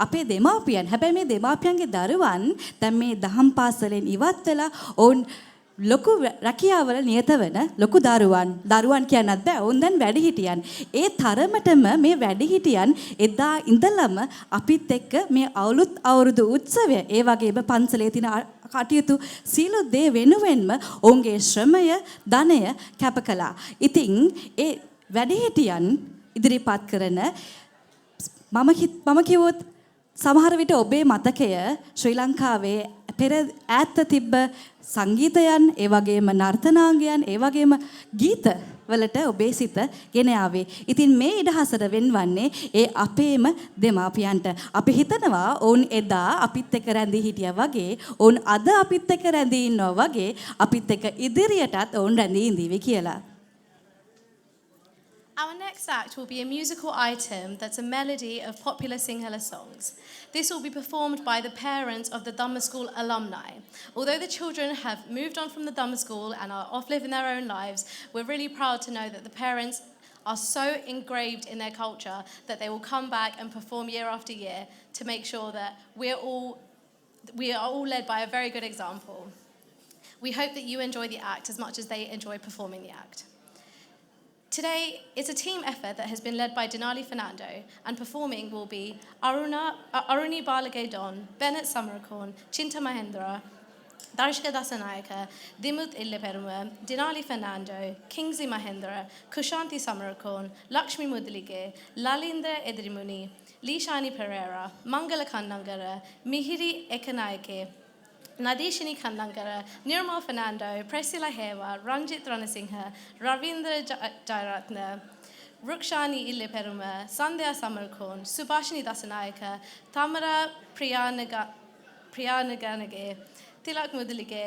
අපේ දෙමාපියන් හැබැයි මේ දෙමාපියන්ගේ දරුවන් දැන් මේ දහම් පාසලෙන් ඉවත් වෙලා ඔවුන් ලොකු රැකියාවල නියත වෙන ලොකු දරුවන් කියන්නත් බෑ. ඔවුන් දැන් වැඩිහිටියන්. ඒ තරමටම මේ වැඩිහිටියන් එදා ඉඳලම අපිත් එක්ක මේ අවුරුදු උත්සවය ඒ වගේම පන්සලේ තියෙන කටයුතු සීල දේ වෙනුවෙන්ම ඔවුන්ගේ ශ්‍රමය ධනය කැප කළා. ඉතින් ඒ වැඩිහිටියන් ඉදිරිපත් කරන මම කිව්වොත් සමහර විට ඔබේ මතකය ශ්‍රී ලංකාවේ පෙර ඈත තිබ්බ සංගීතයන් ඒ වගේම නර්තනාංගයන් ඒ වගේම ගීත වලට ඔබේ සිත ගෙන ආවේ. ඉතින් මේ ඉඩහසර වෙන්වන්නේ ඒ අපේම දෙමාපියන්ට. අපි හිතනවා ඔවුන් එදා අපිත් එක්ක රැඳී හිටියා වගේ ඔවුන් අද අපිත් එක්ක රැඳී ඉන්නවා වගේ අපිත් එක්ක ඉදිරියටත් ඔවුන් රැඳී ඉඳීවි කියලා. Our next act will be a musical item that's a melody of popular Sinhala songs. This will be performed by the parents of the Dhamma School alumni. Although the children have moved on from the Dhamma School and are off living their own lives, we're really proud to know that the parents are so engraved in their culture that they will come back and perform year after year to make sure that we are all led by a very good example. We hope that you enjoy the act as much as they enjoy performing the act. Today is a team effort that has been led by Denali Fernando, and performing will be Aruni Balagedon, Bennett Samarakorn, Chinta Mahendra, Darshika Dasanayaka, Dimut Illeperuma, Denali Fernando, Kingsley Mahendra, Kushanti Samarakorn, Lakshmi Mudalige, Lalindra Edrimuni, Lishani Pereira, Mangala Kannangara, Mihiri Ekanayake, Nadishini Kandangara, Nirmal Fernando, Priscilla Hewa, Ranjit Ranasinghe, Ravindra Jairatna, Rukshani Illeperuma, Sandhya Samarkorn, Subhashini Dasanayaka, Tamara Priyanaganage, Tilak Mudalige,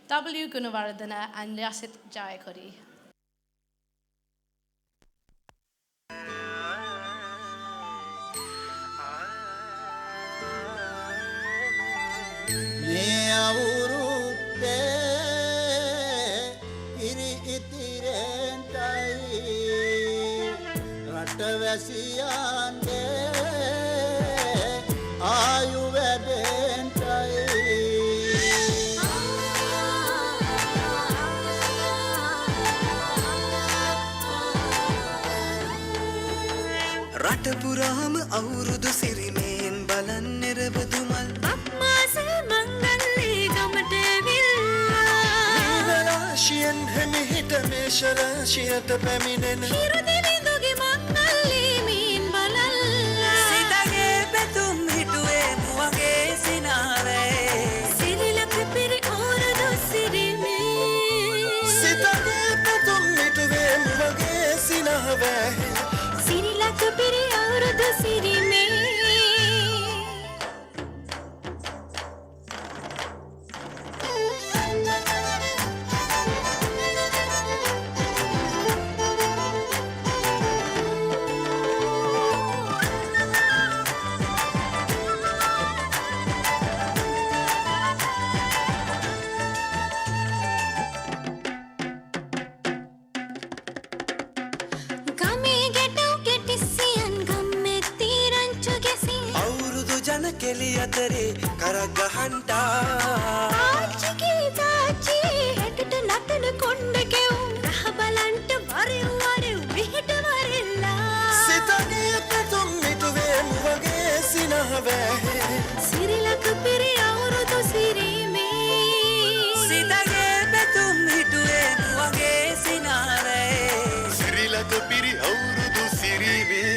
W. Gunavardhana, and Yasit Jayakuri. රටපුරාම අවුරුදු සිරිමයෙන් බලන් නිරබදුමල් අම්මාසේ මංගල්ලේ ගමට විල්ලා රාශියෙන් හැමිහිට මේෂරාශියට පැමිණෙන හිරුදිවිඳුගේ මංගල්ලේ mean බලල්ලා සිතගේ පැතුම් හිටුවේ මුවගේ සිනාරේ සිරිලක පිරි ඕරදු සිරිමේ සිතගේ පැතුම් හිටුවේ මුවගේ සිනාවේ සිරිලක පිරි අවුරුදු සිරිමේ කෙලි අතරේ කරක් ගහන්ටා ආච්චිගේ තාච්චි හැටට නටන කොණ්ඩ කෙවුම් රහ බලන්ට වරෙව් විහිට වරෙල්ලා සිතගේ පැතුම් මිටුවේ මුවගේ සිනහවෑ සිරිලක පිරි අවුරුදු සිරිමේ සිතගේ පැතුම් මිටුවේ මුවගේ සිනාරේ සිරිලක පිරි අවුරුදු සිරිමේ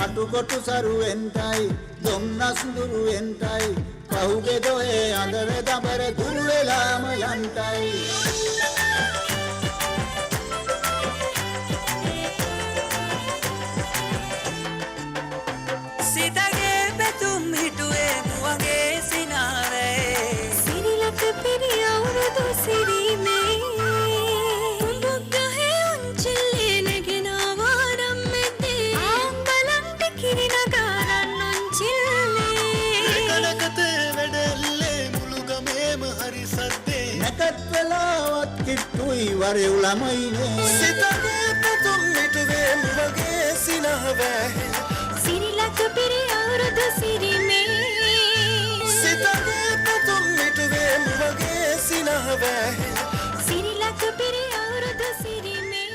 අටුකොටු සරුවෙන්ටයි දුම්නස්ඳුරු එන්ටයි පහුගේ දොයේ අඳර දබර දුර වෙලාම යන්ටයි සිතගේ පැතුම් හිටුවේ මුවගේ සිනාරේ සිරිලක පිරිය නැකත් වෙලාවත් කිට්ටුයි වරෙව් ළමයිනේ සිතගේ පුතුන් මිටුවේ මුවගේ සිනහවැ සිරිලක පිරි අවුරුදු සිරිමේ සිතගේ පුතුන් මිටුවේ මුවගේ සිනහවැ සිරිලක පිරි අවුරුදු සිරිමේ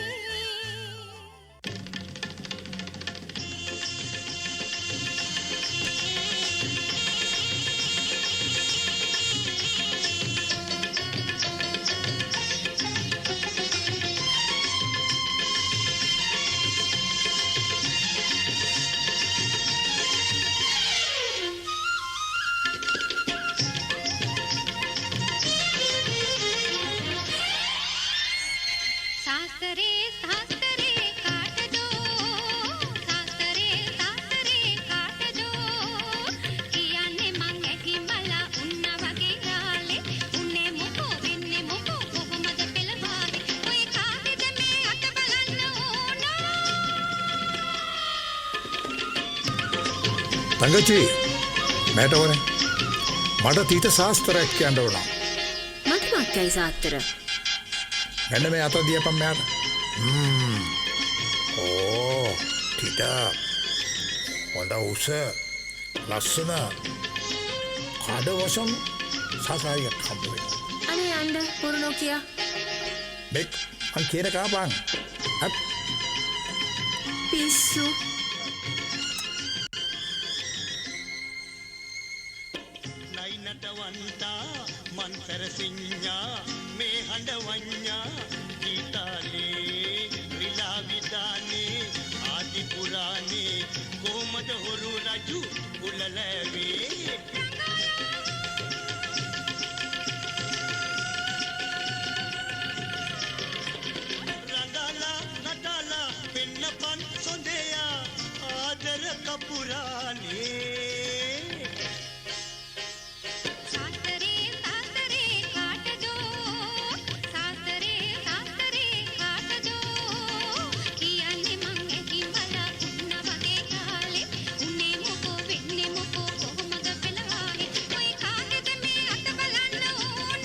सासरे सासरे काट दो सासरे सासरे काट दो कियाने मंगे हिमला उन्न वगे गाले उन्ने मोको वेन्ने मोको कोहमद පෙළවාගේ ඔය කාගෙද මේ අත බලන්න ඕන තංගචි මට ඕනේ මට තීත ශාස්ත්‍රයක් කියන්න ඕන මට මාත්‍යයි සාත්‍තර මෙන්න මේ අත දියපන් මෙයාට ඕ තීත හොඳ උස ලස්සන කඩවසම් සසායියක් හම්බ වෙනවා අනේ යන්න පුරු නොකිය මෙක් මං කියන කාපන් අත් පිස්සු නයිනටවන්තා මන්තර සිඤ්ඤා මේ හඬවඤ්ඤා ගීතාලේ රිලා විදානේ ආදි පුරානේ කොමද හොරු රජු උලලවේ රඳාලා නටාලා පෙන්නපන් සොඳයා ආදර කපුරානේ सासरे सासरे काट दो सासरे सासरे काट दो कियाने मंगे हिमला उन्न वगे गाले उन्ने मोको वेन्ने मोको कोहमද පෙළවාගේ ඔය කාගෙද මේ අත බලන්න ඕන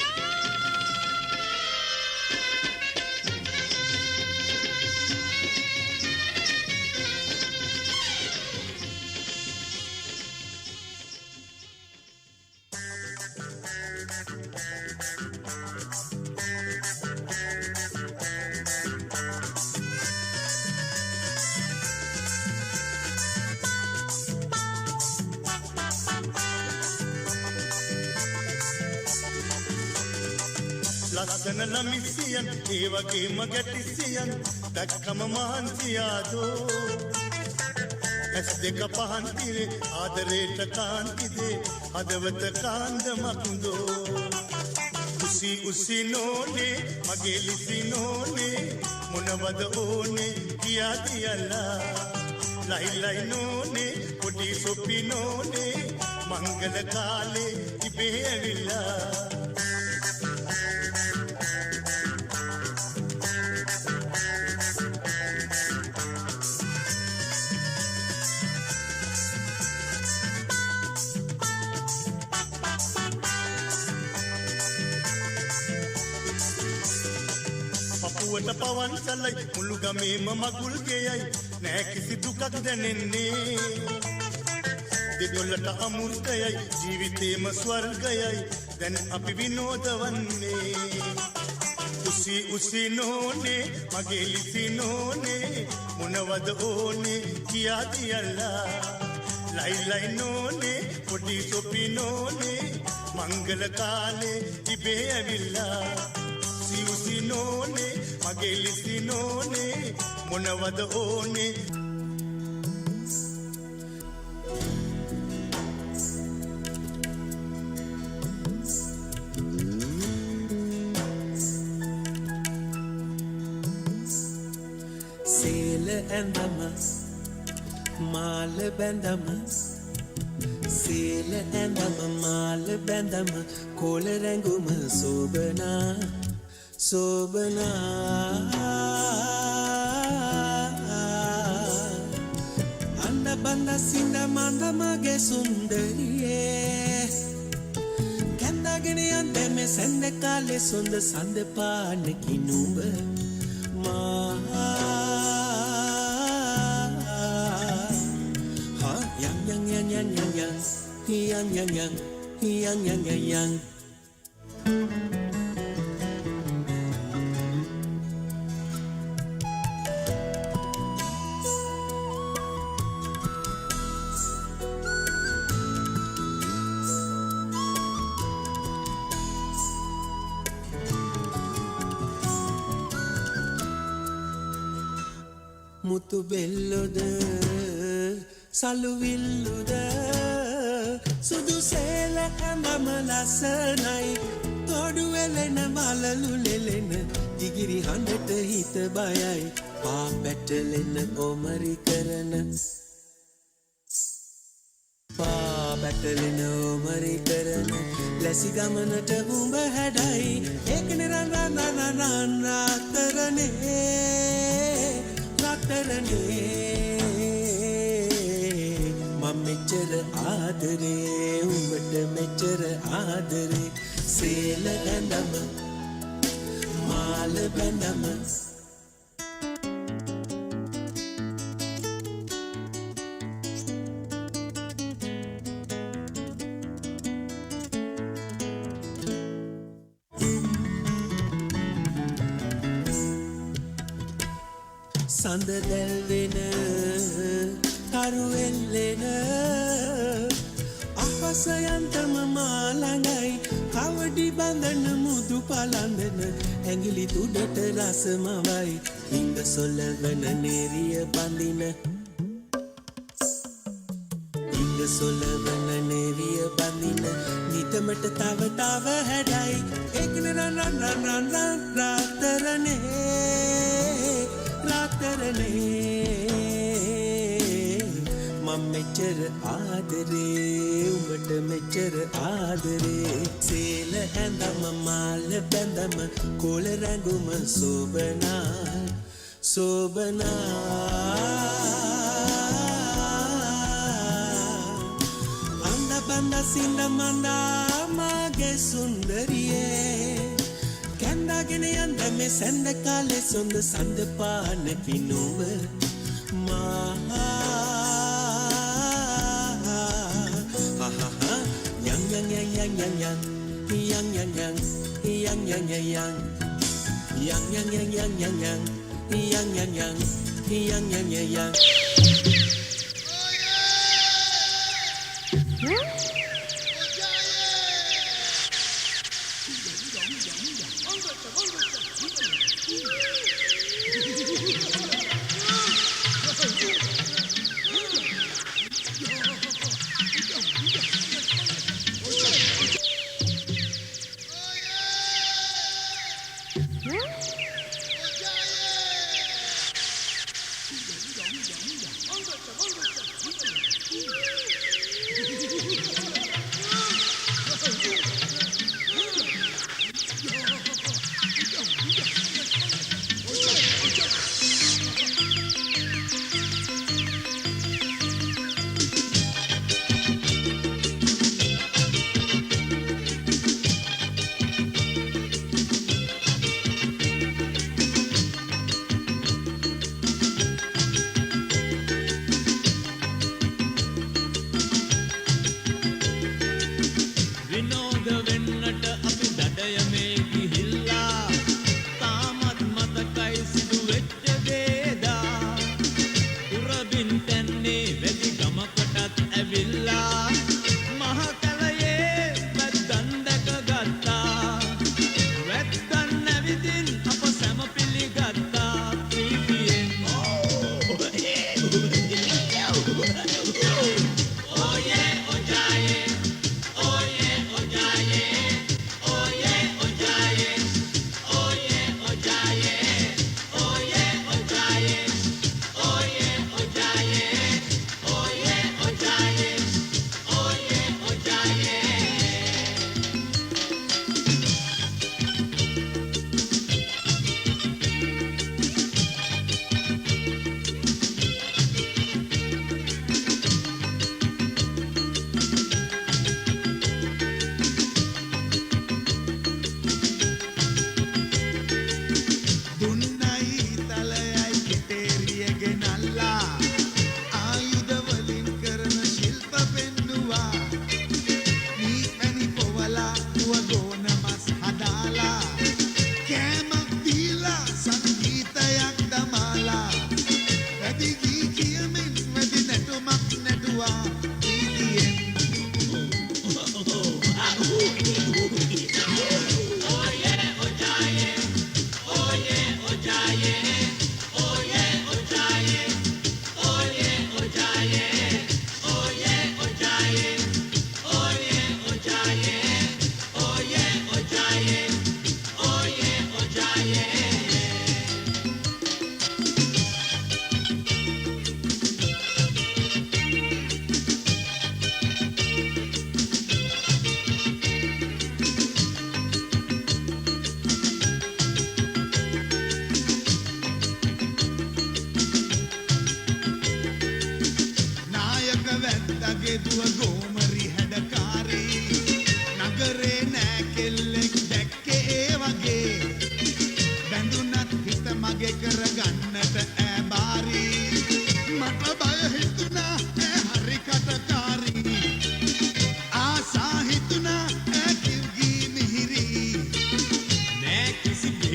ලස්සන ළමිසියන් ඒ වගේම ගැටිසියන් දැක්කම මහන්සියාදෝ ඇස් දෙක පහන් තිරේ ආදරේට කාන්තිදේ හදවත කාන්දමක්දෝ උසි උසි නෝනේ මගේ ලිසි නෝනේ මොනවද ඕනේ කියා තියලා ලයි ලයි නෝනේ පොඩි සොපි නෝනේ මංගල කාලේ ඉබේ ඇවිල්ලා පපුවට පවන් සලයි මුළු ගමේම මගුල් ගෙයයි නෑ කිසි දුකක් දැනෙන්නේ දෙදොල්ලට අමෘතයයි ජීවිතේම ස්වර්ගයයි දැන් අපි විනෝදවන්නේ උසි උසි නෝනේ මගේ ලිසි නෝනේ මොනවද ඕනේ කියා තියලා ලයි ලයි නෝනේ පොඩි සොපි නෝනේ මංගල කාලේ ඉබේ ඇවිල්ලා උසි නෝනේ මගේ ලිසි නෝනේ මොනවද ඕනේ සේල ඇඳම මාල බැඳම සේල ඇඳම මාල බැඳම කොළ රැඟුම සෝබනා සෝබනා අන්න බඳ සිඳ මඳ මගේ සුන්දරියේ කැඳගේ කැඳගෙන යන්දැම සැන්ද කාලේ සොඳ සඳ පානකි නුඹ මා yang මුතු බෙල්ලොද සලු විල්ලුද සුදු සේල ඇඳම ලස්සනයි තොඩු වෙලෙන මලලු ලෙලෙන ඉගිරි හඬට හිත බයයි පා පැටලෙන ඔමරි කරන පා පැටලෙන ඔමරි කරන ලැසි ගමනට උඹ හැඩයි ඒකනේ රන් රාතරනේ මම මෙච්චර ආදරේ උඹට මෙච්චර ආදරේ සේල ඇඳම මාල බැඳම සඳ දැල්වෙන තරු එල්ලෙන අහසයන්තම මාළඟයි කවඩි බඳන මුදු පලඳන ඇඟිලි තුඩට රසමවයි හිඟ සොලවන නෙරිය බඳින හිඟ සොලවන නෙරිය බඳින නිතමට තව තව හැඩයි ඒකන රන් රාතරනේ මම මෙච්චර ආදරේ උඹට මෙච්චර ආදරේ සේල ඇඳම මාල බැඳම කොළ රැඟුම සෝබනා සෝබනා අඳ බඳ සිඳ මඳා මාගේ සුන්දරියේ කැඳගෙන යන්දම සැන්ද කාලේ සොඳ සඳ පානකි නුඹ මා yang.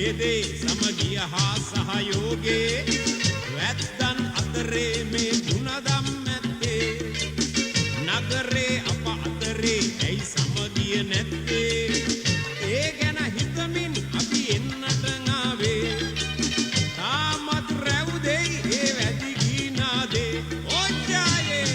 බේදේ සමගිය හා සහයෝගේ වැද්දන් අතරේ මේ ගුණදම් ඇත්තේ නගරේ අප අතරේ ඇයි සමගිය නැත්තේ ඒ ගැන හිතමින් අපි එන්නට ආවේ තාමත් රැවුදෙයි ඒ වැදි ගීනාදේ ඔජායේ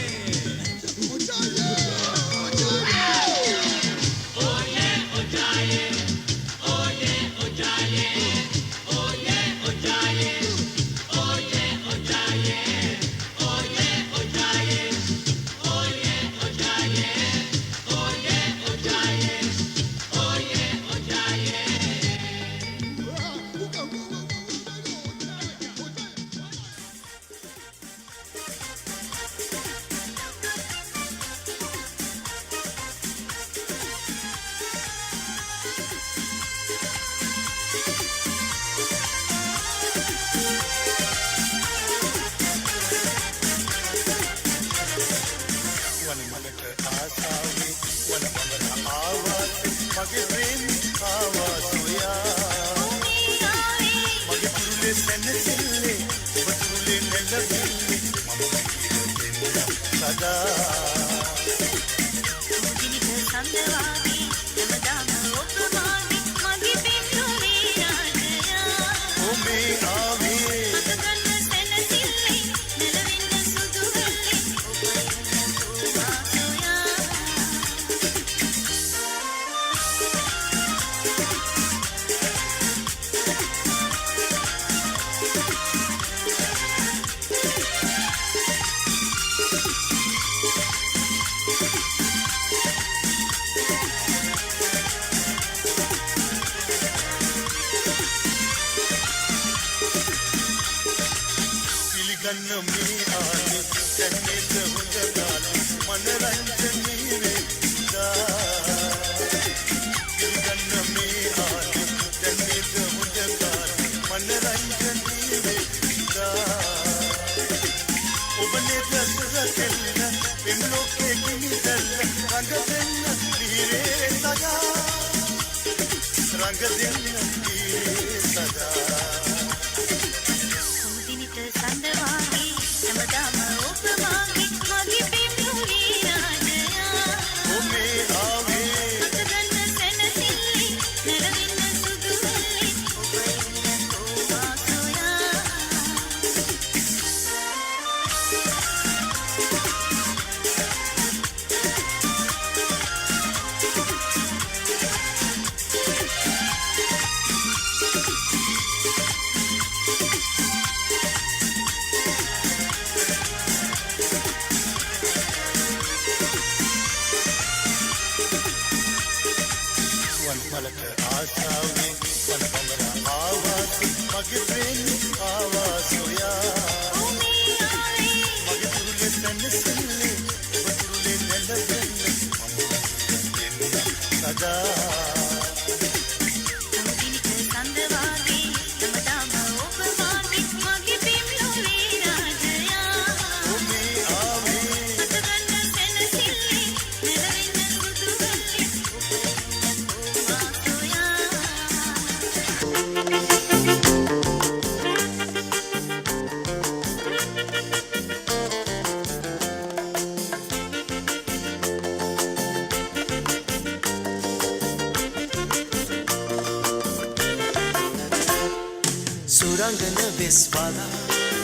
Surangana Veswala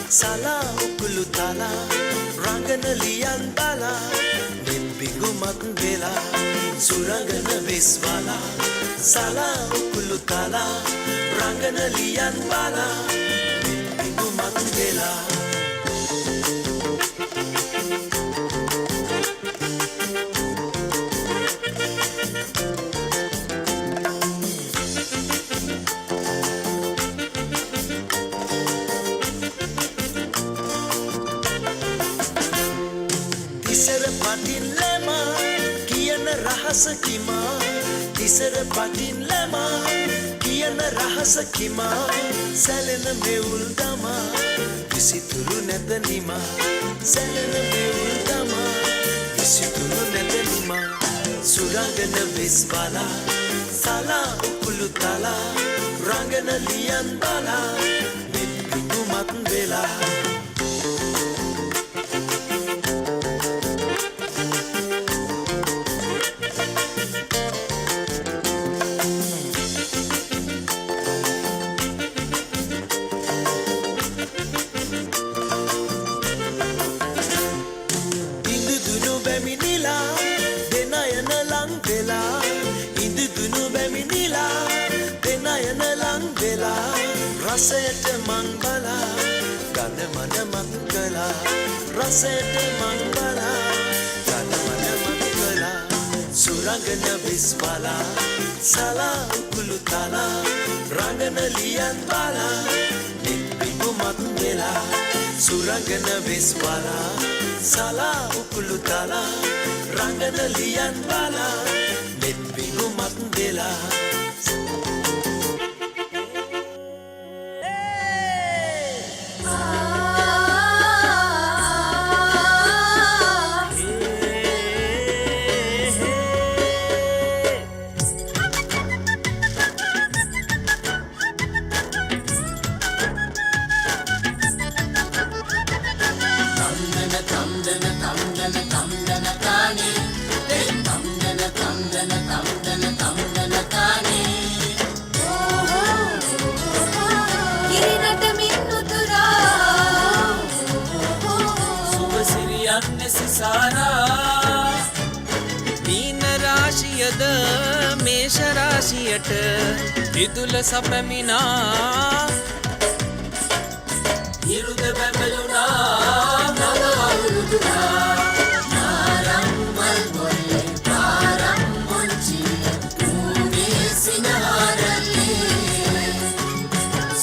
Sala Ukulutala Rangana Liandala Nimbigu Makundela Surangana Veswala Sala Ukulutala Rangana Liandala Nimbigu Makundela Tisar patin lama kiana rahasa kima salena meul dama visituru nedanima salena meul dama visituru nedanima surangana veswala sala ukulutala රංගන ලියන් බලා මෙත් පිඟුමත් වෙලා රසයට මං බලා ගන මන මත් කළා රසයට මං බලා ගන මන මත් කළා සුරංගන විස්මලා සලා උකුළු තලා රංගන ලියන් බලා නිත් පිඟුමත් වෙලා සුරංගන විස්මලා සලා උකුළු තලා රංගන ලියන් බලා නිත් පිඟුමත් වෙලා රාශියද මේෂ රාශියට විදුල සපැමිනා ඉරුද බැබළුණා නව අවුරුදුනා නාරම් මල් බොල්ලේ පාරම් මොන්චි ඌනේ සිනහරලේ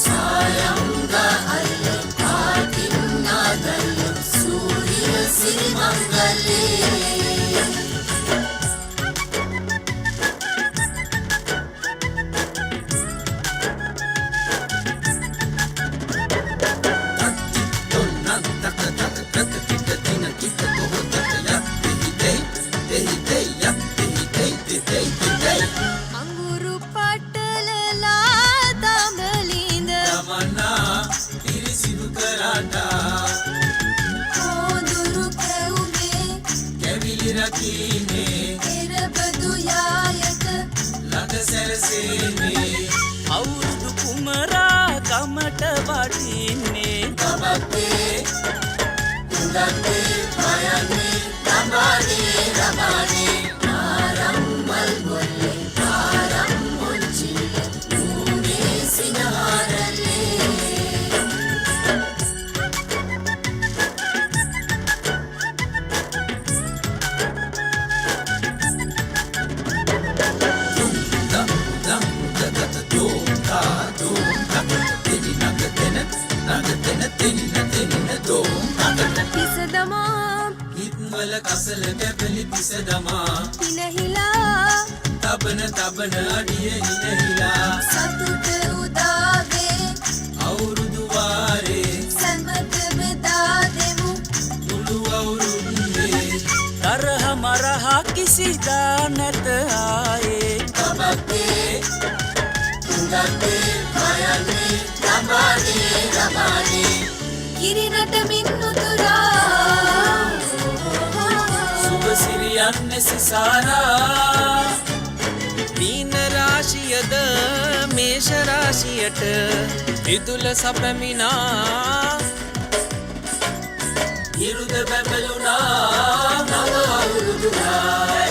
සායම්ගා අල්ල පාටින් නාදල්ල සූර්ය සිරිමංගලේ අවුරුදු කුමරා කමට වටින්නේ ගමත්තේ උදත්තේ පයන්නේ රබානේ රබානේ ආරම් මල් බොල්ලේ ආරම් මොන්චි ඌනේ සිනහරලේ හිත්වල කසල කැපලි පිසදමා හිනහිලා තබන තබන අඩිය හිනහිලා සතුට උදාවේ අවුරුදු වාරේ සම්මත බෙදා දෙමු මුළු අවුරුද්දේ තරහ මරහ කිසිදා නැත ආයේ කබත්තේ උදත්තේ පයන්නේ රබානේ රබානේ කිරිනට මින්නුතුරා සුබ සිරියන් සිසාරා මීන රාශියද මේෂ රාශියට විදුල සපැමිනා ඉරුද බැබළුණා නව අවුරුදුනා